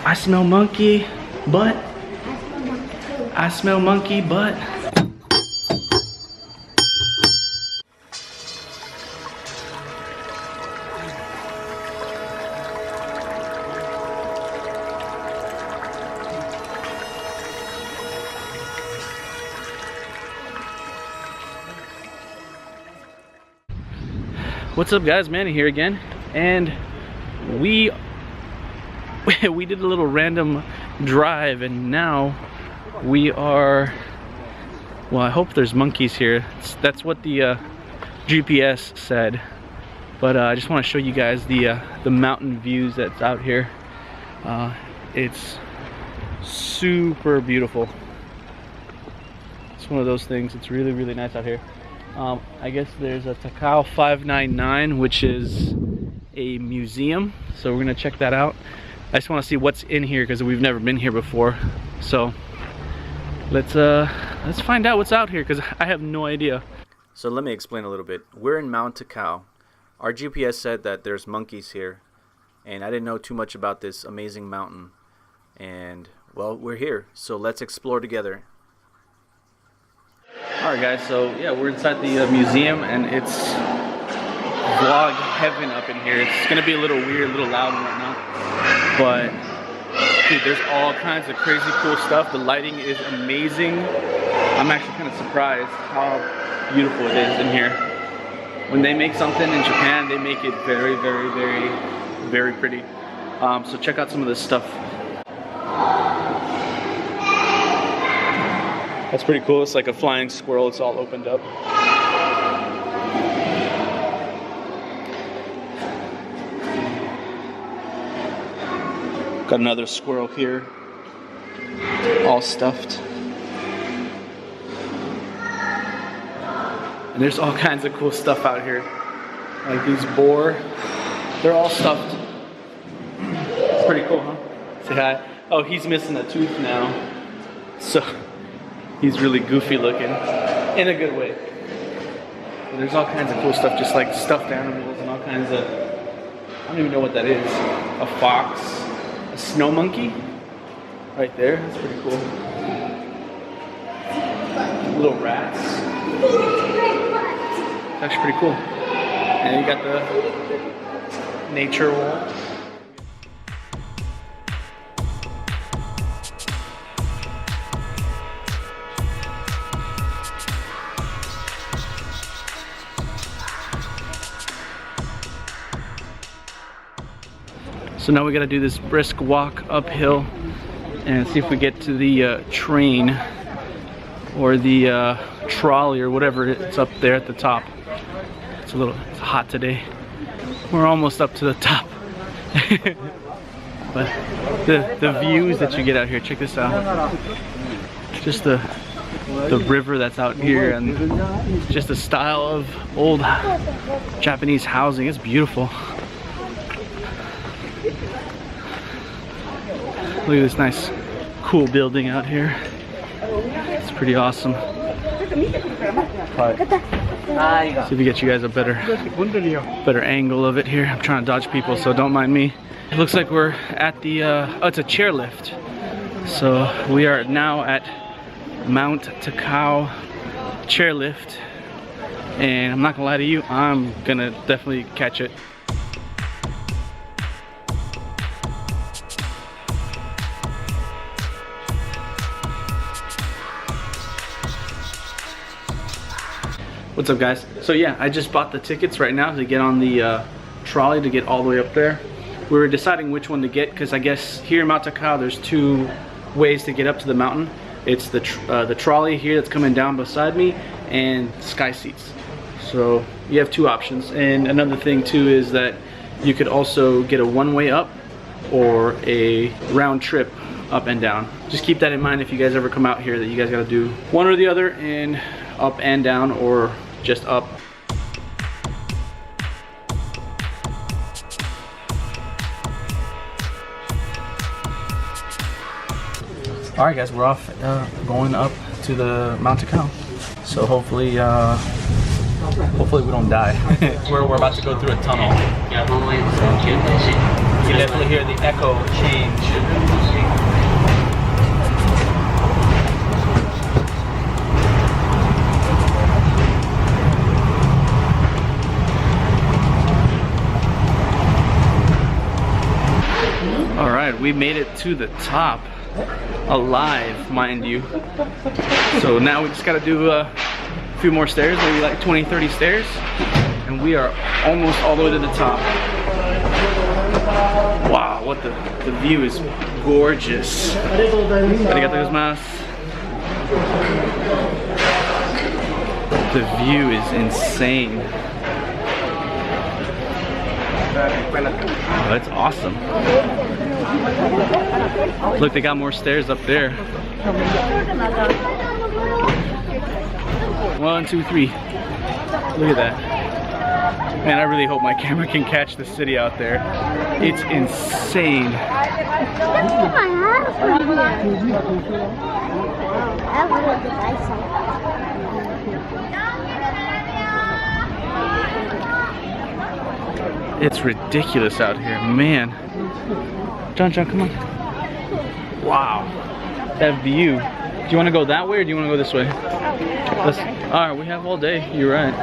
I smell monkey butt. I smell monkey butt. What's up, guys? Manny here again, and we did a little random drive, and now we are, well, I hope there's monkeys here. That's what the GPS said, but I just want to show you guys the mountain views that's out here. It's super beautiful. It's one of those things. It's really, really nice out here. I guess there's a Takao 599, which is a museum, so we're gonna check that out. I just want to see what's in here because we've never been here before. So let's find out what's out here because I have no idea. So let me explain a little bit. We're in Mount Takao. Our GPS said that there's monkeys here, and I didn't know too much about this amazing mountain. And well, we're here, so let's explore together. Alright guys, so yeah, we're inside the museum, and it's vlog heaven up in here. It's gonna be a little weird, a little loud and whatnot, but dude, there's all kinds of crazy cool stuff. The lighting is amazing. I'm actually kind of surprised how beautiful it is in here. When they make something in Japan, they make it very, very, very, very pretty. So check out some of this stuff. That's pretty cool. It's like a flying squirrel. It's all opened up. Got another squirrel here, all stuffed. And there's all kinds of cool stuff out here. Like these boar, they're all stuffed. It's pretty cool, huh? Say hi. Oh, he's missing a tooth now. So he's really goofy looking, in a good way. But there's all kinds of cool stuff, just like stuffed animals and all kinds of, I don't even know what that is. A fox, a snow monkey, right there, that's pretty cool. Little rats. It's actually pretty cool. And you got the nature wall. So now we got to do this brisk walk uphill and see if we get to the train or the trolley or whatever it's up there at the top. It's hot today. We're almost up to the top. But the views that you get out here, check this out. Just the river that's out here, and just the style of old Japanese housing. It's beautiful. Look at this nice, cool building out here. It's pretty awesome. See if we get you guys a better angle of it here. I'm trying to dodge people, so don't mind me. It looks like we're at the, oh, it's a chairlift. So we are now at Mount Takao chairlift. And I'm not gonna lie to you, I'm gonna definitely catch it. What's up, guys? So yeah, I just bought the tickets right now to get on the trolley to get all the way up there. We were deciding which one to get because I guess here in Mount Takao there's two ways to get up to the mountain. It's the trolley here that's coming down beside me, and sky seats. So you have two options. And another thing too is that you could also get a one-way up or a round trip up and down. Just keep that in mind if you guys ever come out here, that you guys gotta do one or the other, and up and down, or just up. All right, guys, we're off going up to the Mount Takao. So hopefully we don't die. we're about to go through a tunnel. You can definitely hear the echo change. Alright, we made it to the top. Alive, mind you. So now we just gotta do a few more stairs, maybe like 20-30 stairs. And we are almost all the way to the top. Wow, what the view is gorgeous. Arigatou gozaimasu. The view is insane. Oh, that's awesome. Look, they got more stairs up there. 1, 2, 3. Look at that. Man, I really hope my camera can catch the city out there. It's insane. It's ridiculous out here, man. John, come on. Wow, that view. Do you want to go that way or do you want to go this way? Alright, we have all day, you're right.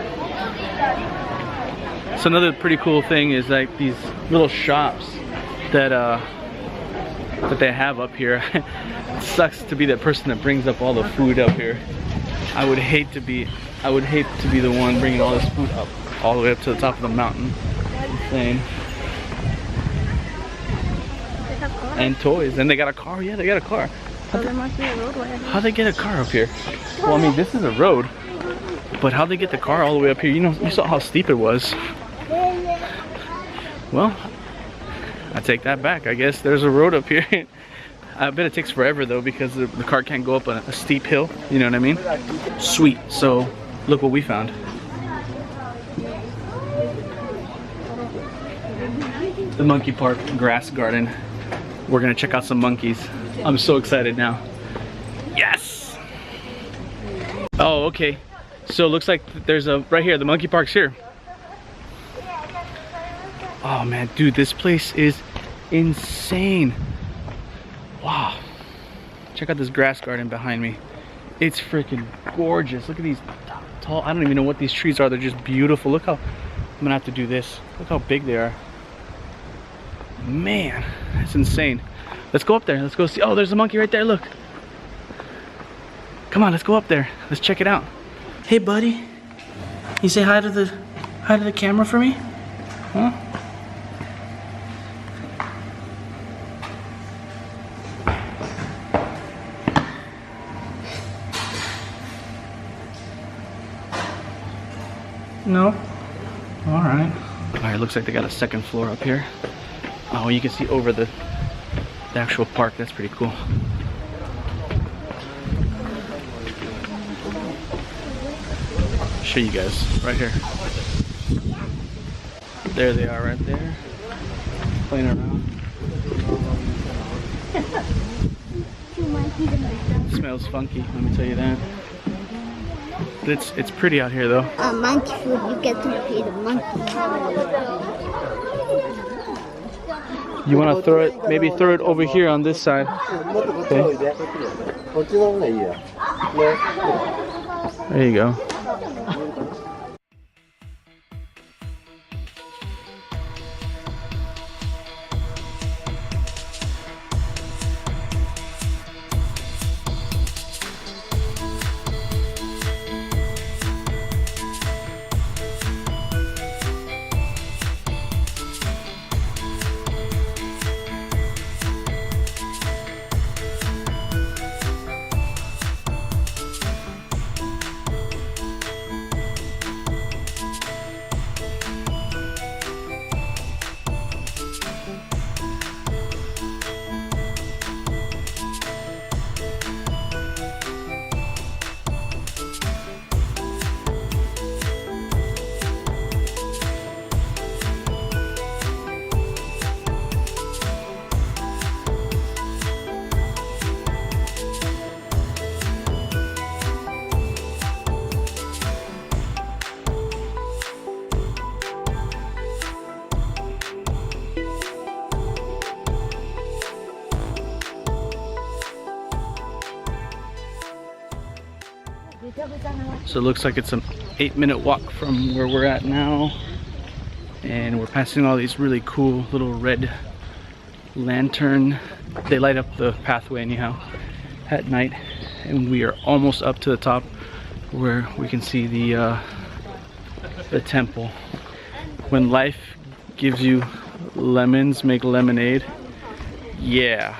So another pretty cool thing is like these little shops that that they have up here. It sucks to be that person that brings up all the food up here. I would hate to be the one bringing all this food up all the way up to the top of the mountain. Insane. And toys. And they got a car. Yeah, they got a car. How'd they get a car up here? Well, I mean, this is a road. But how'd they get the car all the way up here? You know, you saw how steep it was. Well, I take that back. I guess there's a road up here. I bet it takes forever though because the car can't go up a steep hill. You know what I mean? Sweet. So, look what we found. The monkey park grass garden. We're gonna check out some monkeys. I'm so excited now. Yes! Oh, okay. So it looks like there's a, right here, the monkey park's here. Oh man, dude, this place is insane. Wow. Check out this grass garden behind me. It's freaking gorgeous. Look at these tall, I don't even know what these trees are. They're just beautiful. Look how, I'm gonna have to do this. Look how big they are. Man, that's insane. Let's go up there. Let's go see. Oh, there's a monkey right there. Look. Come on, let's go up there. Let's check it out. Hey, buddy. You say hi to the camera for me? Huh? No. All right. All right. Looks like they got a second floor up here. Oh, you can see over the actual park. That's pretty cool. Show you guys right here. There they are, right there, playing around. Smells funky. Let me tell you that. But it's pretty out here, though. Monkey food. You get to feed a monkey. You want to throw it, maybe throw it over here on this side. Okay. There you go. So it looks like it's an 8-minute walk from where we're at now. And we're passing all these really cool little red lantern. They light up the pathway anyhow at night, and we are almost up to the top where we can see the temple. When life gives you lemons, make lemonade. Yeah,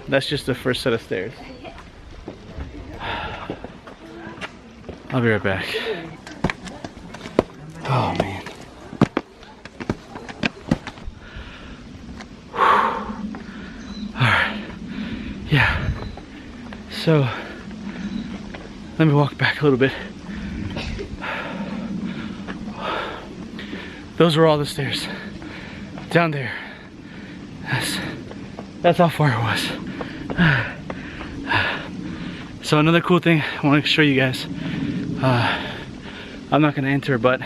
that's just the first set of stairs. I'll be right back. Oh man. Alright. Yeah. So let me walk back a little bit. Those are all the stairs. Down there. That's how far it was. So another cool thing I want to show you guys. I'm not gonna enter, but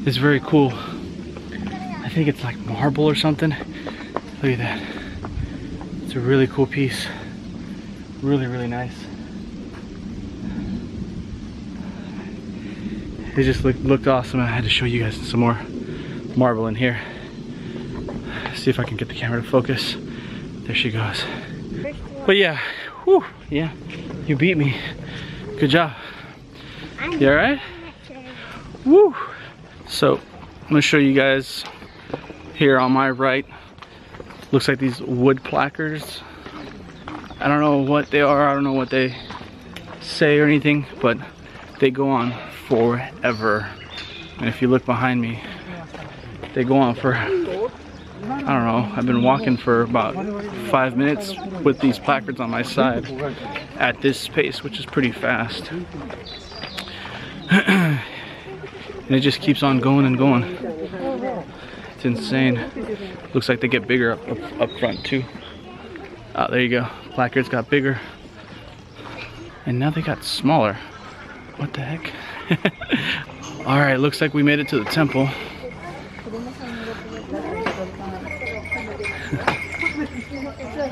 it's very cool. I think it's like marble or something. Look at that. It's a really cool piece. Really, really nice. It just looked awesome. I had to show you guys some more marble in here. See if I can get the camera to focus. There she goes. But yeah, whew, yeah, you beat me. Good job. You alright? Woo! So, I'm gonna show you guys here on my right. Looks like these wood placards. I don't know what they are, I don't know what they say or anything, but they go on forever. And if you look behind me, they go on for, I don't know, I've been walking for about 5 minutes with these placards on my side at this pace, which is pretty fast. And it just keeps on going and going. It's insane. Looks like they get bigger up front too. Oh, there you go. Placards got bigger. And now they got smaller. What the heck? Alright, looks like we made it to the temple.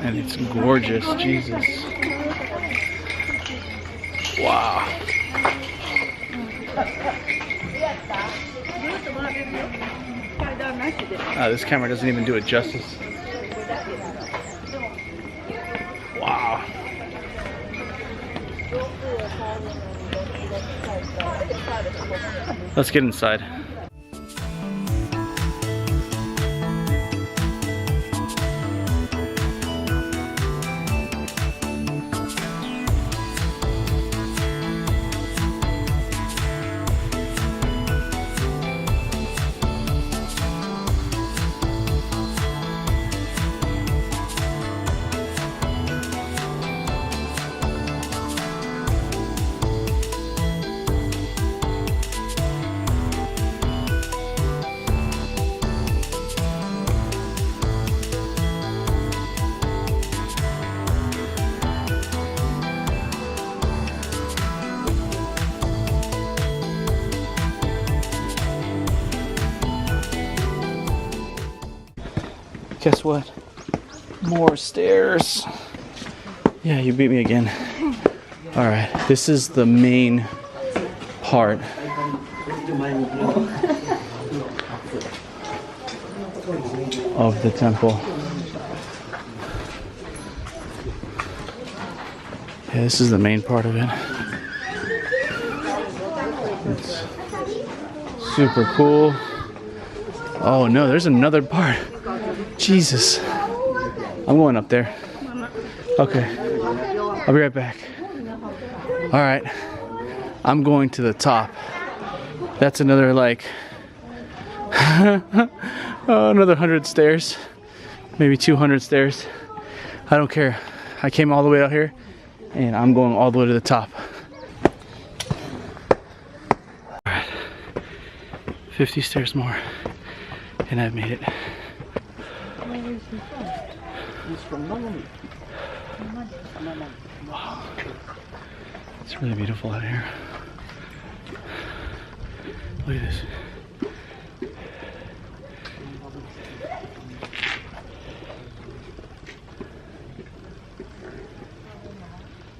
And it's gorgeous, Jesus. Wow. This camera doesn't even do it justice. Wow. Let's get inside. Guess what? More stairs. Yeah, you beat me again. All right, this is the main part of the temple. Yeah, this is the main part of it. It's super cool. Oh no, there's another part. Jesus. I'm going up there. Okay. I'll be right back. Alright. I'm going to the top. That's another like another 100 stairs. Maybe 200 stairs. I don't care. I came all the way out here and I'm going all the way to the top. Alright. 50 stairs more. And I've made it. He's from Norway. Wow. It's really beautiful out here. Look at this.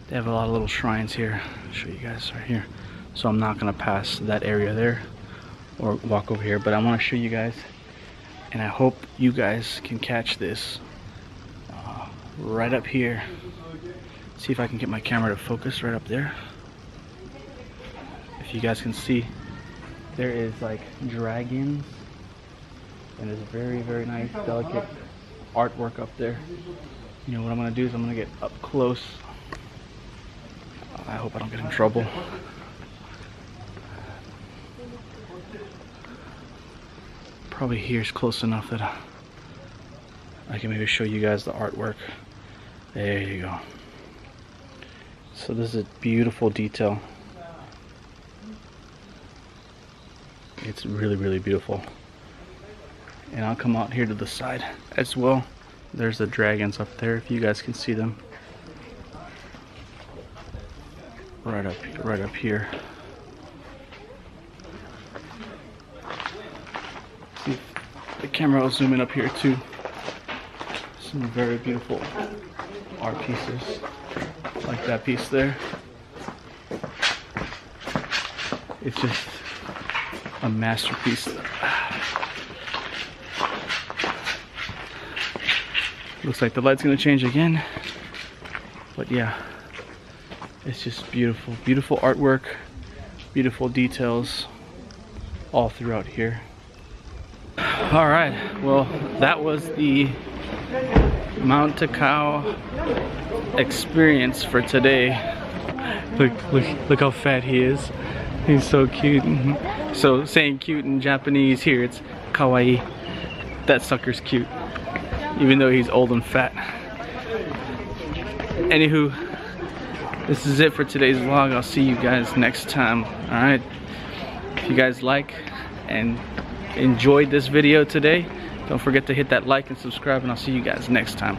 They have a lot of little shrines here. I'll show you guys right here. So I'm not gonna pass that area there or walk over here, but I wanna show you guys, and I hope you guys can catch this. right up here. See if I can get my camera to focus right up there. If you guys can see, there is like dragons, and there's very, very nice, delicate artwork up there. You know what I'm gonna do is I'm gonna get up close. I hope I don't get in trouble. Probably here's close enough that I can maybe show you guys the artwork. There you go. So this is a beautiful detail. It's really, really beautiful. And I'll come out here to the side as well. There's the dragons up there, if you guys can see them. Right up here. See if the camera will zoom in up here too. Some very beautiful art pieces, like that piece there. It's just a masterpiece. Looks like the light's gonna change again, but yeah, it's just beautiful. Beautiful artwork, beautiful details all throughout here. All right, well, that was the Mount Takao experience for today. Look how fat he is. He's so cute. So saying cute in Japanese here, it's kawaii. That sucker's cute, even though he's old and fat. Anywho, this is it for today's vlog. I'll see you guys next time. All right, if you guys like and enjoyed this video today, don't forget to hit that like and subscribe, and I'll see you guys next time.